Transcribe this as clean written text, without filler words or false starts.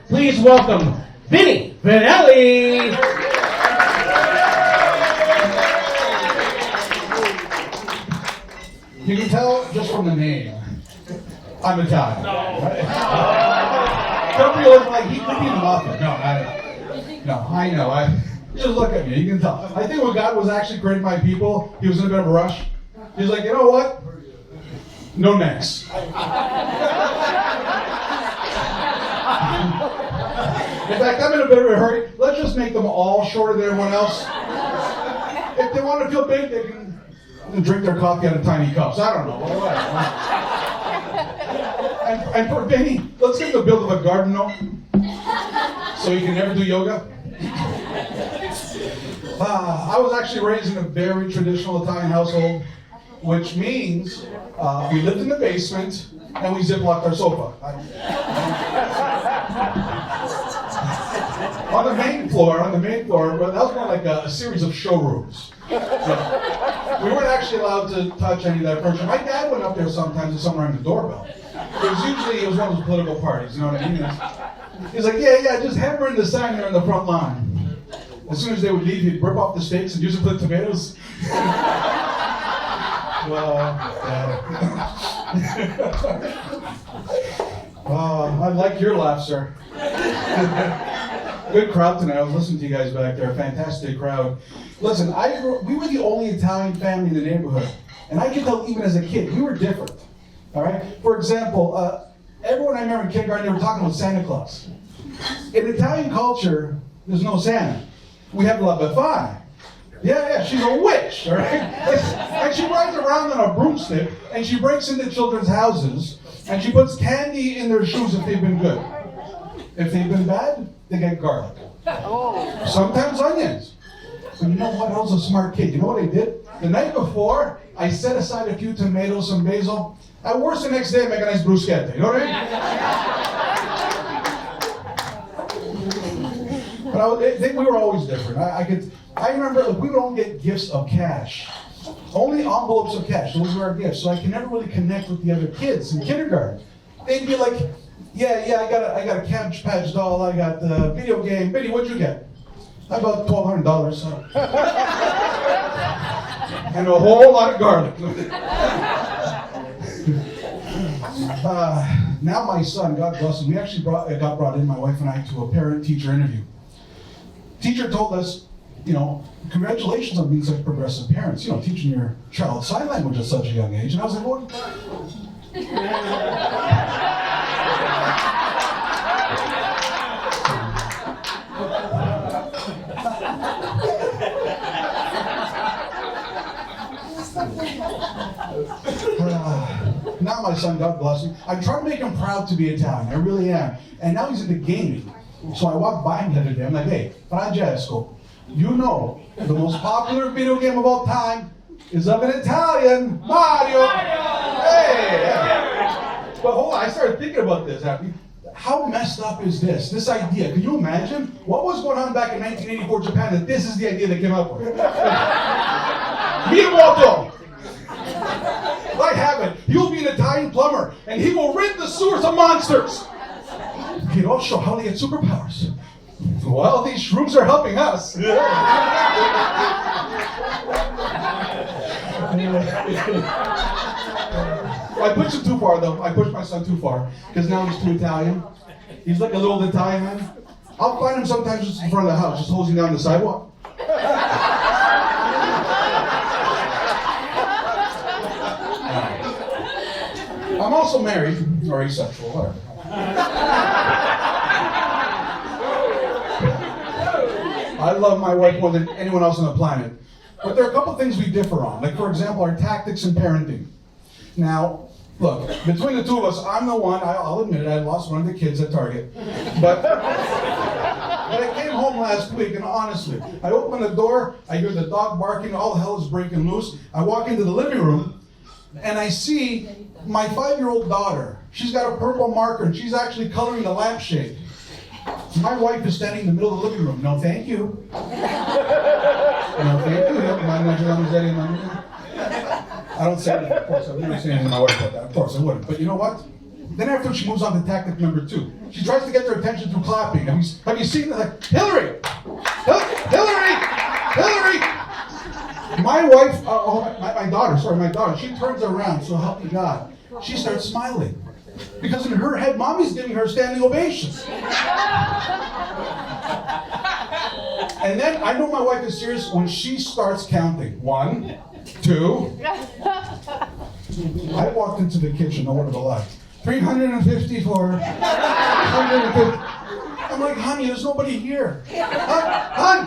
Please welcome Vinny Vinelli. You can tell just from the name, I'm Italian. Right? Some people are like, he could be the mafia. No, I know. Just look at me, you can tell. I think when God was actually creating my people, he was in a bit of a rush. He's like, you know what? No necks. In fact, I'm in a bit of a hurry. Let's just make them all shorter than everyone else. If they want to feel big, they can drink their coffee out of tiny cups. I don't know. And for Vinny, let's give him the build of a garden gnome, so he can never do yoga. I was actually raised in a very traditional Italian household, which means we lived in the basement and we ziplocked our sofa. On the main floor, but that was more like a series of showrooms. So, we weren't actually allowed to touch any of that furniture. My dad went up there sometimes and someone rang the doorbell. It was one of those political parties, you know what I mean? He's like, yeah, just hammer in the sign there on the front lawn. As soon as they would leave, he'd rip off the steaks and use it for the tomatoes. I like your laugh, sir. Good crowd tonight. I was listening to you guys back there. Fantastic crowd. Listen, we were the only Italian family in the neighborhood. And I can tell even as a kid, we were different. All right? For example, everyone I remember in kindergarten, they were talking about Santa Claus. In Italian culture, there's no Santa. We have La Befana. Yeah, she's a witch, all right? And she rides around on a broomstick, and she breaks into children's houses, and she puts candy in their shoes if they've been good. If they've been bad, they get garlic. Sometimes onions. But you know what? I was a smart kid. You know what I did? The night before, I set aside a few tomatoes, some basil. At worst, the next day, I make a nice bruschetta. You know what I mean? But we were always different. I remember we would only get gifts of cash. Only envelopes of cash. Those were our gifts. So I could never really connect with the other kids in kindergarten. They'd be like, yeah, I got a Cabbage Patch doll. I got the video game. Vinny, what'd you get? I bought $1,200. And a whole lot of garlic. Now my son, God bless him, we actually got brought in, my wife and I, to a parent-teacher interview. Teacher told us, congratulations on being such progressive parents, teaching your child sign language at such a young age. And I was like, what? Now my son, God bless him, I'm trying to make him proud to be Italian. I really am. And now he's into gaming. So I walked by him the other day. I'm like, hey, Francesco, you know the most popular video game of all time is of an Italian, Mario. Hey, yeah. But hold on, I started thinking about this. How messed up is this idea? Can you imagine what was going on back in 1984 Japan that this is the idea they came up with? Miyamoto! I have it. You'll be an Italian plumber, and he will rid the sewers of monsters. He'd all show how they get superpowers. Well, these shrooms are helping us. I pushed him too far, though. I pushed my son too far, because now he's too Italian. He's like a little Italian man. I'll find him sometimes just in front of the house, just hosing down the sidewalk. I'm also married, or asexual, whatever. I love my wife more than anyone else on the planet. But there are a couple things we differ on. Like, for example, our tactics in parenting. Now, look, between the two of us, I'm the one, I'll admit it, I lost one of the kids at Target. But I came home last week, and honestly, I open the door, I hear the dog barking, all hell is breaking loose. I walk into the living room, and I see my 5-year-old daughter. She's got a purple marker, and she's actually coloring the lampshade. My wife is standing in the middle of the living room. No, thank you. No, thank you. I don't say anything, of course. I wouldn't say anything to my wife about that. Of course, I wouldn't. But you know what? Then after she moves on to tactic number 2. She tries to get their attention through clapping. Have you seen that? Like, Hillary! Hillary! Hillary! My wife, my daughter, she turns around, so help me God. She starts smiling. Because in her head, mommy's giving her standing ovations. And then I know my wife is serious when she starts counting. 1, 2. I walked into the kitchen, no word of a lie. 354. 150. I'm like, honey, there's nobody here. Hon,